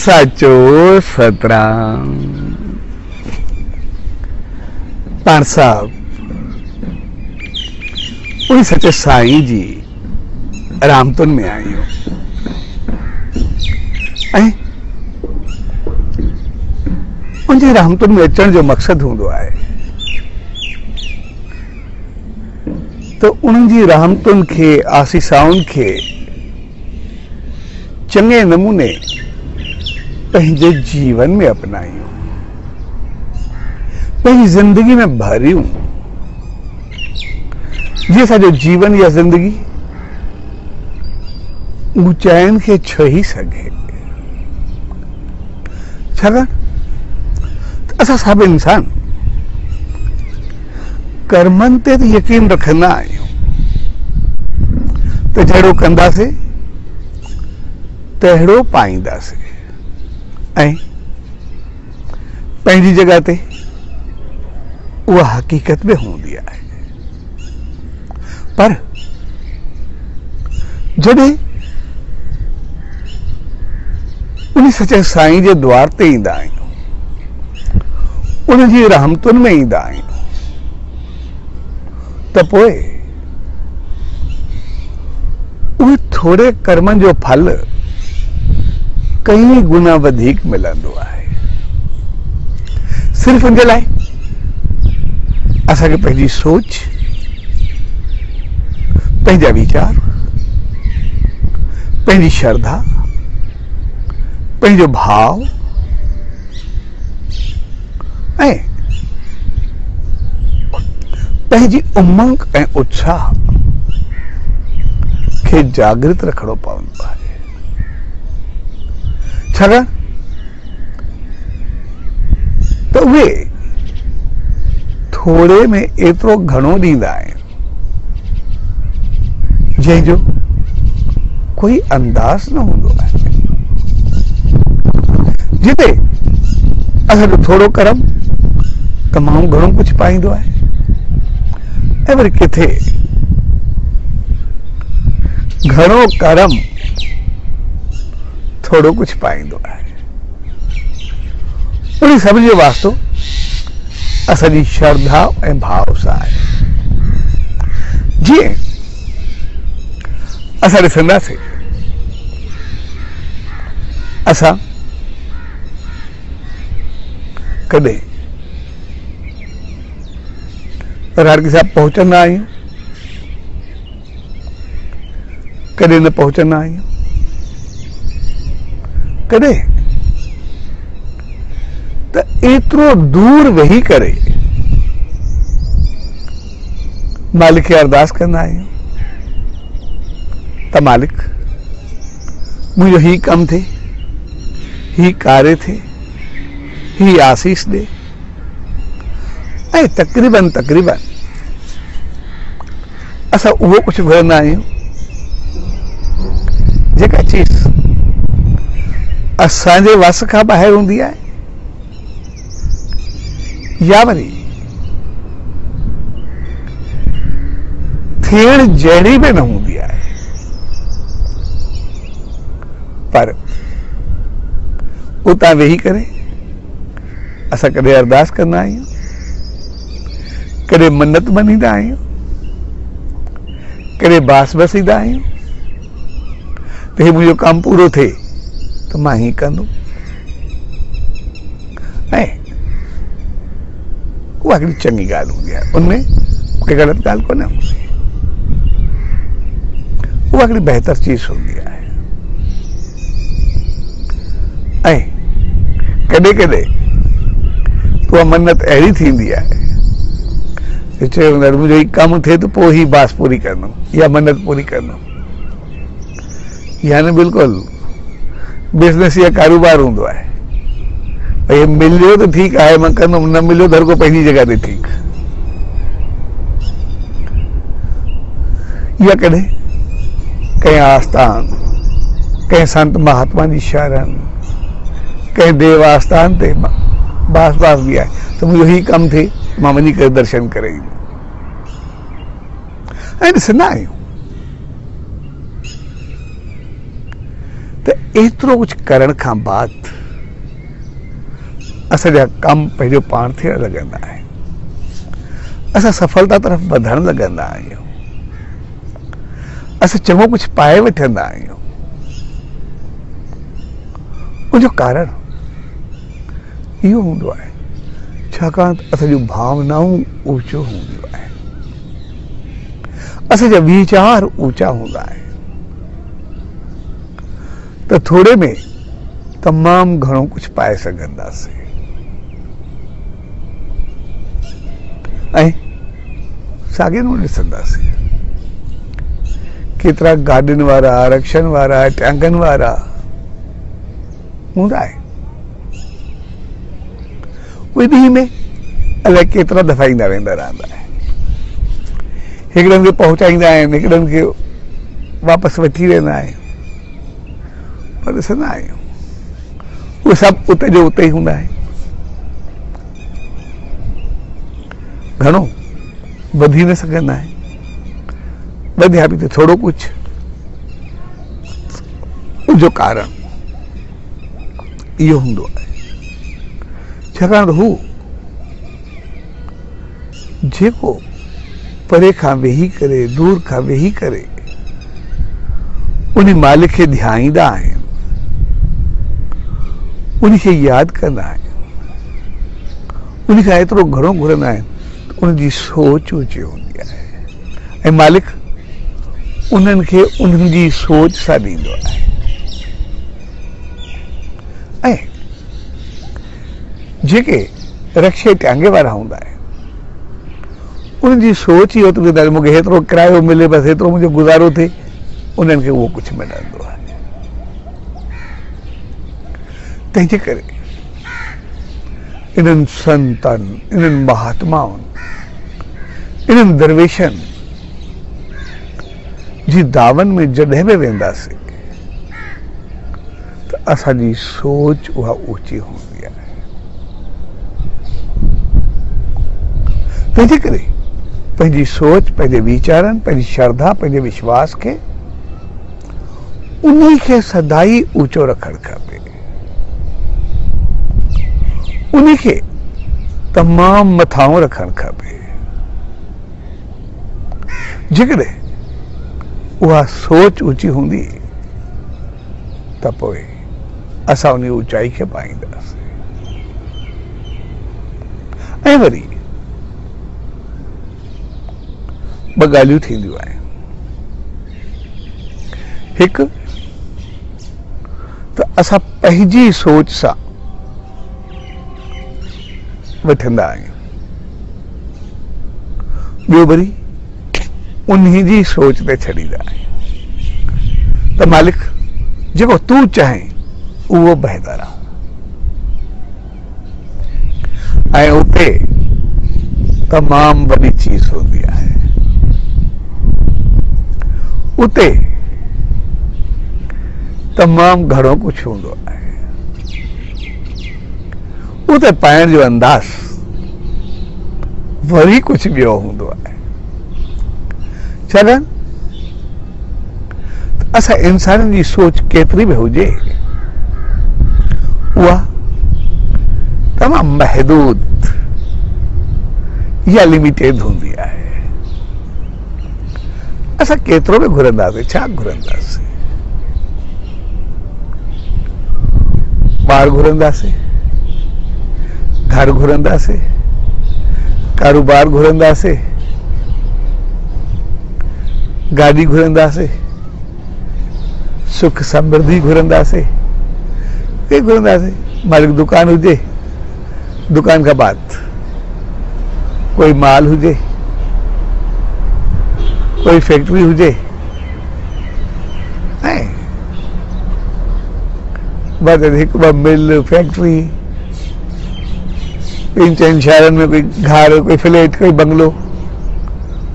साचो सतराम। पाण साहब उन सचे साईं जी रामतुन में आहियूं ऐं उनजी रामतुन में अचण जो मक़सद हूंदो आहे तो उन्हनि जी रामतुन खे आसीसाउनि खे चङे नमूने पंहिंजे जीवन में अपनायूं, पंहिंजी जिंदगी में भरियूं, जीअं असांजो जीवन या जिंदगी ऊंचाइनि खे छही सघे। छाकाणि असां सभु इंसान कर्मनि ते त यकीन रखंदा आहियूं त जहिड़ो कंदासीं तहिड़ो पाईंदासीं ऐं पंहिंजी जॻह ते उहा हक़ीक़त में हूंदी आहे। पर जॾहिं उन सचे साईं जे द्वार ते ईंदा आहियूं, उन जी रहमतुनि में ईंदा आहियूं त पोइ उहे थोरे कर्मनि जो फल कई गुना वधीक मिलंदो आहे। सिर्फ़ उनजे लाइ असांखे पंहिंजी सोच, पंहिंजा वीचार, पंहिंजी श्रद्धा, पंहिंजो भाव ऐं पंहिंजी उमंग ऐं उत्साह खे जागृत रखणो पवंदो आहे। छाकाणि त उहे थोरे में एतिरो घणो ॾींदा आहिनि जंहिंजो कोई अंदाज़ न हूंदो आहे। जिते असांजो थोरो कर्म तमामु घणो कुझु पाईंदो आहे ऐं वरी किथे घणो कर्म थोड़ो कुछ पाईंदो आहे। उन सभ जो वास्तो असांजी श्रद्धा ऐं भाव सां आहे। जीअं असां ॾिसंदासीं, असां कॾहिं राड़की साहब पहुचंदा आहियूं, कॾहिं न पहुचंदा आहियूं, कॾहिं त एतिरो दूर वेही करे मालिक खे अरदास कंदा आहियूं त मालिक मुंहिंजो ही कमु थिए, ही कार्य थिए, ही आसीस ॾे ऐं तक़रीबन असां उहो कुझु घुरंदा आहियूं जेका चीज़ असांजे वस खां ॿाहिरि हूंदी आहे या वरी थियण जहिड़ी बि न हूंदी आहे। पर उतां वेही करे असां कॾहिं अरदास कंदा आहियूं, कॾहिं मन्नत मञींदा आहियूं, कॾहिं बास बसींदा आहियूं त हे मुंहिंजो कमु पूरो थिए त मां ही कंदुमि ऐं उहा हिकिड़ी चङी ॻाल्हि हूंदी आहे। उनमें मूंखे ग़लति ॻाल्हि कोन्हे हूंदी, उहा हिकिड़ी बहितर चीज़ हूंदी आहे। ऐं कॾहिं कॾहिं उहा मन्नत अहिड़ी थींदी आहे चयो मुंहिंजो ही कमु थिए त पोइ ही बास पूरी कंदुमि या मन्नत पूरी कंदुमि। यानी बिल्कुलु बिज़नेस या कारोबार हूंदो आहे, भई मिलियो त ठीकु आहे मां कंदुमि, न मिलियो त हर को पंहिंजी जॻह ते ठीकु। या कॾहिं कंहिं आस्थान, कंहिं संत महात्मा जी शरण, कंहिं देव आस्थान ते बास बि आहे त मुंहिंजो ही कमु थिए मां वञी करे दर्शन करे ईंदुमि। ऐं ॾिसंदा आहियूं त एतिरो कुझु करण खां बाद असांजा कम पंहिंजो पाण थियण लॻंदा आहिनि, असां सफलता तरफ़ वधण लॻंदा आहियूं, असां चङो कुझु पाए वठंदा आहियूं। उनजो कारण इहो हूंदो आहे छाकाणि त असां जूं भावनाऊं ऊचियूं हूंदियूं आहिनि, असांजा वीचार ऊचा हूंदा आहिनि, त थोरे में तमामु घणो कुझु पाए सघंदासीं। ऐं साॻिए नमूने ॾिसंदासीं केतिरा गाॾियुनि वारा, रक्षनि वारा, टैंकनि वारा हूंदा आहिनि, उहे ॾींहं में अलाए केतिरा दफ़ा ईंदा वेंदा रहंदा आहिनि, हिकिड़नि खे पहुचाईंदा आहिनि, हिकिड़नि खे वापसि वठी वेंदा आहिनि, पर ॾिसंदा आहियूं उहे सभु उते जो उते ई हूंदा आहिनि। घणो वधी न सघंदा आहिनि, वधिया बि त थोरो कुझु। उनजो कारण इहो हूंदो आहे छाकाणि त हू जेको परे खां वेही करे, दूर खां वेही करे उन मालिक खे ध्याईंदा आहिनि, उनखे यादि कंदा आहिनि, उनखां एतिरो घणो घुरंदा आहिनि, उनजी सोच ऊची हूंदी आहे ऐं मालिक उन्हनि खे उन्हनि जी सोच सां ॾींदो आहे। ऐं जेके रक्षे टांगे वारा हूंदा आहिनि, उन्हनि जी सोच इहो त ॿुधाए मूंखे हेतिरो किरायो मिले, बसि हेतिरो मुंहिंजो गुज़ारो थिए, उन्हनि खे उहो कुझु मिलंदो आहे। तंहिंजे करे इन्हनि संतनि, इन्हनि महात्माउनि, इन्हनि दरवेशनि जी दावनि में जॾहिं बि वेंदासीं त असांजी सोच उहा ऊची हूंदी आहे। तंहिंजे करे पंहिंजी सोच, पंहिंजे वीचारनि, पंहिंजी श्रद्धा, पंहिंजे विश्वास खे उन्ही खे सदाई ऊचो रखणु खपे, उन्ही खे तमामु मथां रखणु खपे। जेकॾहिं उहा सोच ऊची हूंदी त पोइ असां उन ऊचाई खे पाईंदासीं। ऐं वरी ॿ ॻाल्हियूं थींदियूं आहिनि, हिकु त असां पंहिंजी सोच सां वठंदा आहियूं, ॿियो वरी उन्ही जी सोच ते छॾींदा आहियूं त मालिक जेको तूं चाहे उहो बहितर आहे। ऐं उते तमामु वॾी चीज़ हूंदी आहे, उते तमामु घणो कुझु हूंदो आहे, उते पाइण जो अंदाज़ वरी कुझु ॿियो हूंदो आहे। छाकाणि असां इंसाननि जी सोच केतिरी बि हुजे, उहा तमामु महदूद या लिमिटेड हूंदी आहे। असां केतिरो बि घुरंदासीं, छा घुरंदासीं? ॿार घुरंदासीं, घर घुरंदासीं, कारोबार घुरंदासीं, गाॾी घुरंदासीं, सुख समृद्धि घुरंदासीं, के घुरंदासीं। मालिक दुकान हुजे, दुकान खां बाद कोई माल हुजे, कोई फैक्ट्री हुजे, ऐं बस हिकु ॿ मिल, फैक्ट्री, ॿिनि चइनि शहरनि में कोई घर, कोई फ्लैट, कोई बंगलो,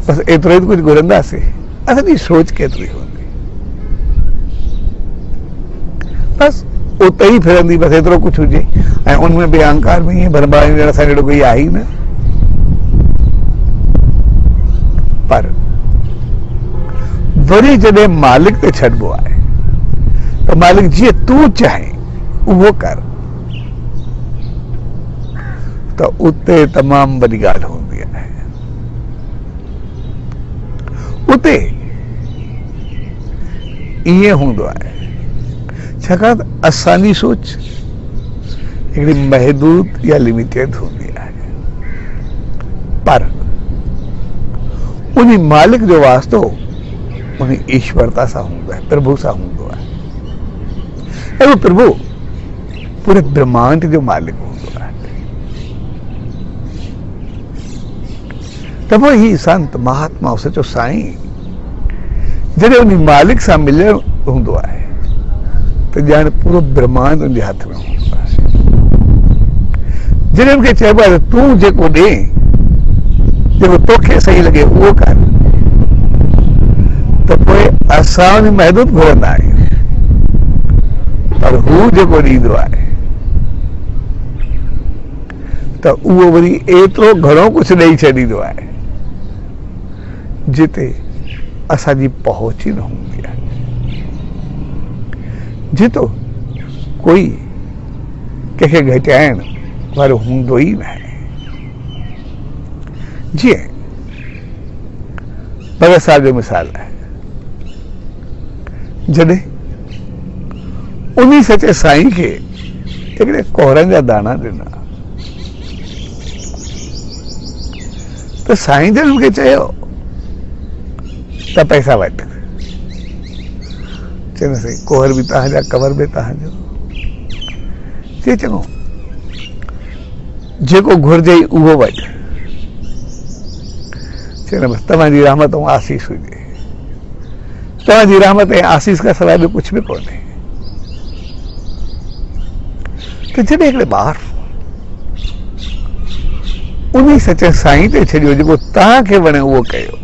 बसि एतिरो ई कुझु घुरंदासीं। असांजी सोच केतिरी हूंदी, बसि उते ई फिरंदी, बसि एतिरो कुझु हुजे। ऐं उनमें बि अहंकार में ईअं भरमाए ॾियण सां अहिड़ो कोई आहे ई न। पर वरी जॾहिं मालिक ते छॾिबो आहे त तो मालिक जी तू चाहे वो कर, तो उते तमाम बड़ी गाल होंदी है। उते इएं हूंदो आहे, छाकाणि असांजी सोच हिकिड़ी महदूद या लिमिटेड हूंदी आहे, पर उन मालिक जो वास्तो उन ईश्वरता सां हूंदो आहे, प्रभु सां हूंदो आहे। ऐं वो प्रभु पूरे ब्रह्मांड जो मालिक हूंदो आहे। त पोइ ही संत महात्मा सचो साईं जॾहिं उन मालिक सां मिलियल हूंदो आहे त ॼाण पूरो ब्रह्मांड उनजे हथ में हूंदो आहे। जॾहिं उनखे चइबो आहे त तूं जेको ॾे, जेको तोखे सही लॻे उहो कर, त पोइ असां उन महदूद घुरंदा आहियूं, पर हू जेको ॾींदो आहे त उहो वरी एतिरो घणो कुझु ॾेई छॾींदो आहे जिते असांजी पहुच ई न हूंदी आहे, जितो कोई कंहिंखे घटाइण वारो हूंदो ई न आहे। जीअं भगत साहिब जो मिसाल आहे, जॾहिं उन्हीं सचे साईं खे हिकिड़े कोहरनि जा दाना ॾिना त साईं जन मूंखे चयो त पैसा वठ, चयोसि कोहर बि तव्हांजा, कवर बि तव्हांजो। चए चङो, जेको घुर्जे उहो वठ, चयो बसि तव्हांजी रहमत ऐं आसीस हुजे, तव्हांजी रहमत ऐं आसीस खां सवाइ ॿियो कुझु बि कोन्हे। त जॾहिं हिकिड़े ॿार उन सचे साईं ते छॾियो जेको तव्हांखे वणे उहो कयो,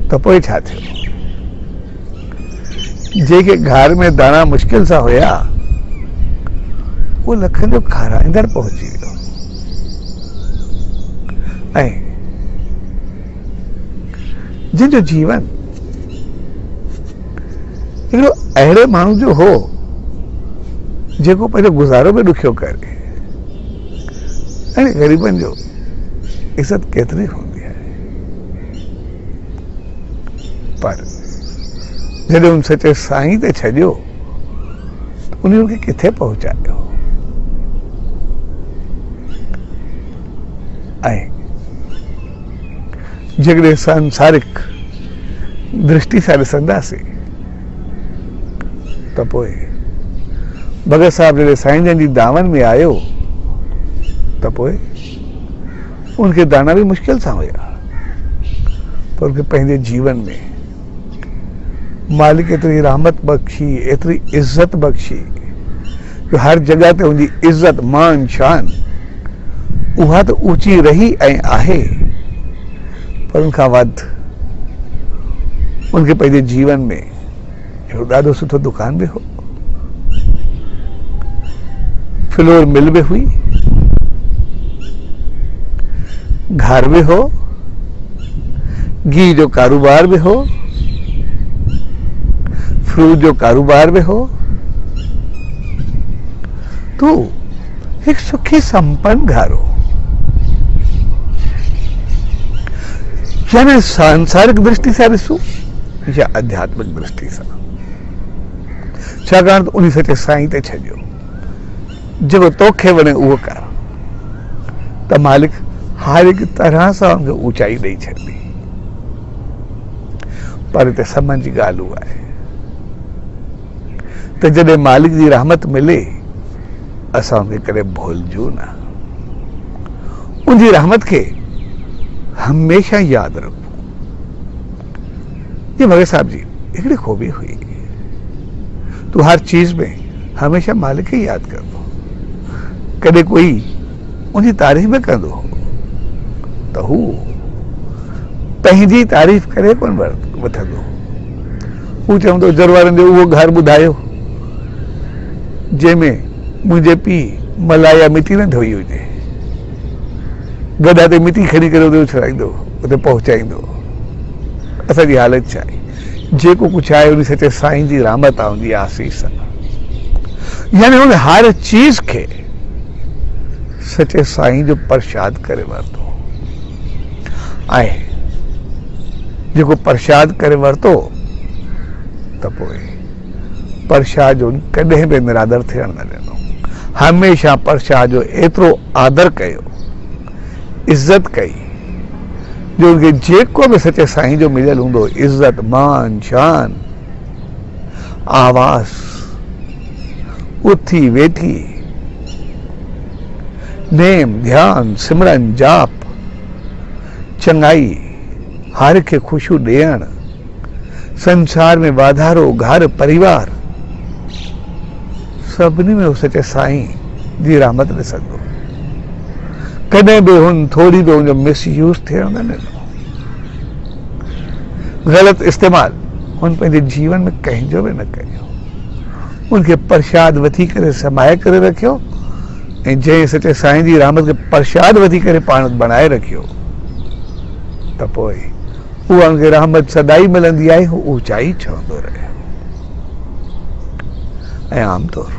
त पोइ छा थियो? जेके घर में दाणा मुश्किल सां हुया उहो लखनि जो खाराईंदड़ पहुची वियो। ऐं जिनजो जीवन हिकिड़ो अहिड़े माण्हू जो हो जेको पंहिंजो गुज़ारो बि ॾुखियो करे, ऐं ग़रीबनि जो इज़त केतिरी हूंदी आहे, पर जॾहिं उन सचे साईं ते छॾियो त उन खे किथे पहुचायो। ऐं जेकॾहिं सांसारिक दृष्टि सां ॾिसंदासीं त पोइ भगत साहिब जॾहिं साईं जन जी दामन में आयो त पोइ उनखे दाना बि मुश्किल सां हुया, पर उनखे पंहिंजे जीवन में मालिक एतिरी रहमत बख़्शी, एतिरी इज़त बख़्शी जो हर जगह ते उनजी इज़त, मान, शान उहा त ऊंची रही ऐं आहे, पर उनखां वधि उनखे पंहिंजे जीवन में हिकिड़ो ॾाढो सुठो दुकान बि हो, फ्लोर मिल बि हुई, घर बि हो, घी जो कारोबार बि हो, फ्रूट जो कारोबार बि हो। तो एक सुखी संपन्न घर हो। यानी सांसारिक दृष्टि से ॾिसूं या आध्यात्मिक दृष्टि सां, छाकाणि त उन सचे साईं ते छॾियो, जेको तोखे वणे उहो कर, त मालिक हर हिकु तरह सां उनखे ऊंचाई ॾेई छॾी। पर हिते सम्झ जी ॻाल्हि उहा आहे त जॾहिं मालिक जी रहमत मिले असां उनखे कॾहिं भुलिजूं न, उनजी रहमत खे हमेशा यादि रखूं। ये भगत साहब जी हिकिड़ी खूबी हुई, तू हर चीज में हमेशा मालिक खे यादि कंदो, कॾहिं कोई उनजी तारीफ़ में कंदो त हू पंहिंजी तारीफ़ करे कोन वठंदो, हू चवंदो जरवारनि जो उहो घर ॿुधायो जंहिंमें मुंहिंजे पीउ मलाया मिटी न धोई हुजे, गॾा ते मिटी खणी करे उते उछलाईंदो, उते पहुचाईंदो। असांजी हालत छा आहे? जेको कुछ आहे उन सचे साईं जी रहमत आहे, उनजी आसीस आहे। यानी उन हर चीज के सचे साईं जो प्रसाद करे वरतो आहे। जेको प्रसाद करे वरतो त पोइ प्रसाद जो कॾहिं बि निरादर थियण न ॾिनो। हमेशा प्रसाद जो एतिरो आदर कयो, इज्जत कई, जो उनखे जेको बि सचे साईं जो मिलियल हूंदो, इज्जत, मान, शान, आवास, उथी वेठी, नेम, ध्यान, सिमरन, जाप, चङाई, हर खे खुशियूं ॾियण, संसार में वाधारो, घर परिवार, सभिनी में सचे साईं जी रहमत ॾिसंदो। कॾहिं बि हुन थोरी बि हुनजो मिसयूज़ थियण न ॾिनो। ग़लत इस्तेमालु हुन पंहिंजे जीवन में कंहिंजो बि न कयो। उनखे प्रसाद वठी करे समाए करे रखियो, ऐं जंहिं सचे साईं जी रहमत खे प्रसाद वठी करे पाण बणाए रखियो त पोइ उहा उनखे रहमत सदाई मिलंदी आहे, हू ऊचाई ठहंदो रहे। ऐं आमतौर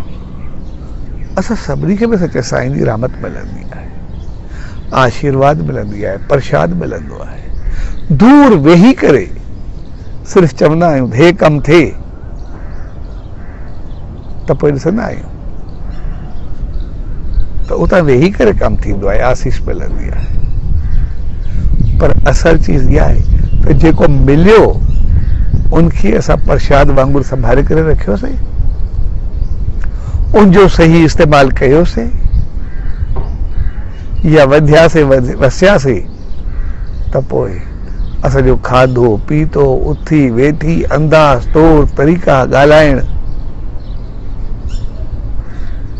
असां सभिनी खे बि सचे साईं जी रहमत मिलंदी आहे, आशीर्वाद मिलंदी आहे, प्रसाद मिलंदो आहे। दूर वेही करे सिर्फ़ चवंदा आहियूं हे कमु थिए त पोइ ॾिसंदा आहियूं त उतां वेही करे कमु थींदो आहे, आसीस मिलंदी आहे। पर असल चीज़ इहा आहे त जेको मिलियो उनखे असां प्रसाद वांगुरु संभाले करे रखियोसीं, उनजो सही इस्तेमालु कयोसीं, या वधियासीं वसियासीं त पोइ असांजो खाधो पीतो, उथी वेठी, अंदाज़, तौर तरीक़ा, ॻाल्हाइण,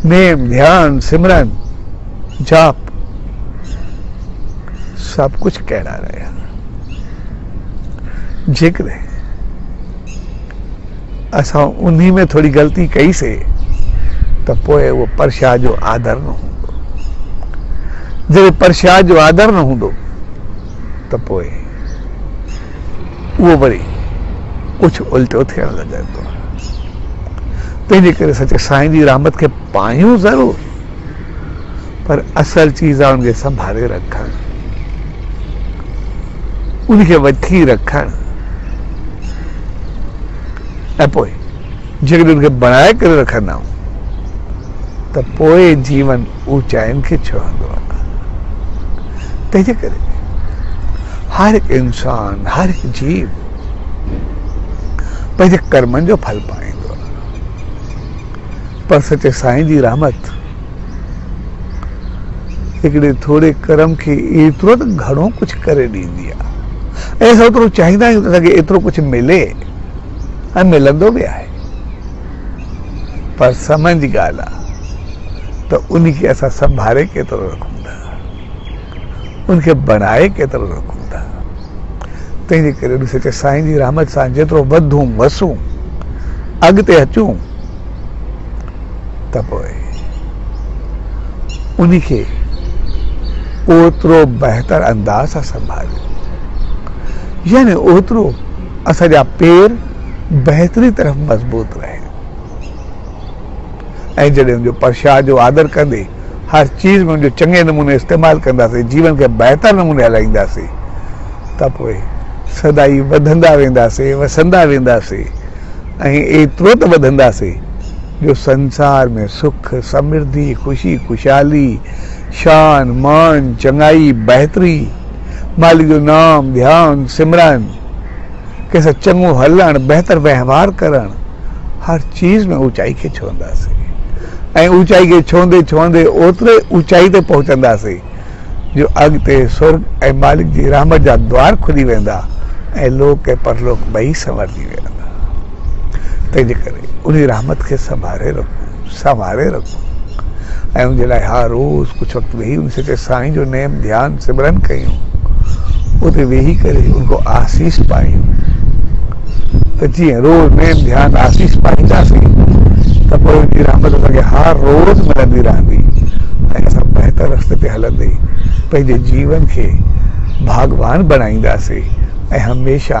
नेम, ध्यान, सिमरन, जाप, सब कुछ कहिड़ा रहिया। जेकॾहिं असां उन्ही में थोरी ग़लती कईसीं त पोइ उहो प्रसाद जो आदर न हूंदो। जॾहिं प्रसाद जो आदर न हूंदो त पोइ उहो वरी कुझु उल्टो थियण लॻंदो। तंहिंजे करे सचे साईं जी रहमत खे पायूं ज़रूर, पर असल चीज़ आहे उनखे संभाले रखणु, उनखे वठी रखणु। ऐं पोइ जेकॾहिं उनखे बणाए करे रखंदा आहियूं त पोइ जीवन ऊचाइनि खे छुहंदो आहे। तंहिंजे करे हर हिकु इंसान, हर हिकु जीव पंहिंजे कर्मनि जो फल पाईंदो आहे, पर सचे साईं जी रहमत हिकिड़े थोरे कर्म खे एतिरो त घणो कुझु करे ॾींदी आहे। ऐं असां ओतिरो चाहींदा आहियूं त असांखे एतिरो कुझु मिले, ऐं मिलंदो बि आहे, पर समय जी ॻाल्हि आहे त उनखे असां संभाले केतिरो रखूं था, उनखे बनाए केतिरो रखूं था। तंहिंजे करे उन सचे साईं जी रहमत सां जेतिरो वधूं वसूं, अॻिते अचूं त पोइ उनखे ओतिरो बहितर अंदाज़ सां संभालियो, यानी ओतिरो असांजा पेर बहितरी तरफ़ मज़बूत रहे। ऐं जॾहिं उनजो प्रसाद जो आदर कंदे हर चीज़ में उनजो चङे नमूने इस्तेमालु कंदासीं, जीवन खे बहितर नमूने हलाईंदासीं त पोइ सदाई वधंदा वेंदासीं, वसंदा वेंदासीं, ऐं एतिरो त वधंदासीं जो संसार में सुख, समृद्धि, खुशी, खुशहाली, शान, मान, चङाई, बहितरी, मालिक जो नाम, ध्यान, सिमरन, कंहिंसां चङो हलणु, बहितर व्यवहार करणु, हर चीज़ में ऊचाई खे छुहंदासीं। ऐं ऊचाई खे छुहंदे छुहंदे ओतिरे ऊचाई ते पहुचंदासीं जो अॻिते स्वर्ग ऐं मालिक जी रहमत जा द्वार खुली वेंदा ऐं लोक ऐं परलोक ॿई संवरजी वेंदा। तंहिंजे करे उन रहमत खे संभाले रखो ऐं उनजे लाइ हर रोज़ कुझु वक़्तु वेही उन सचे साईं जो नेम, ध्यान, सिमरन कयूं, उते वेही करे उनको आसीस पायूं। त जीअं रोज़ नेम, ध्यान, आसीस पाईंदासीं त पोइ उनजी रहमत असांखे हर रोज़ मिलंदी रहंदी ऐं असां बहितर रस्ते ते हलंदे पंहिंजे जीवन खे भागवान बणाईंदासीं ऐं हमेशा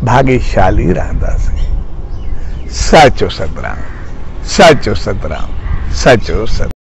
भाग्यशाली रहंदासीं। सचो सतराम, सचो सतराम, सचो सतराम।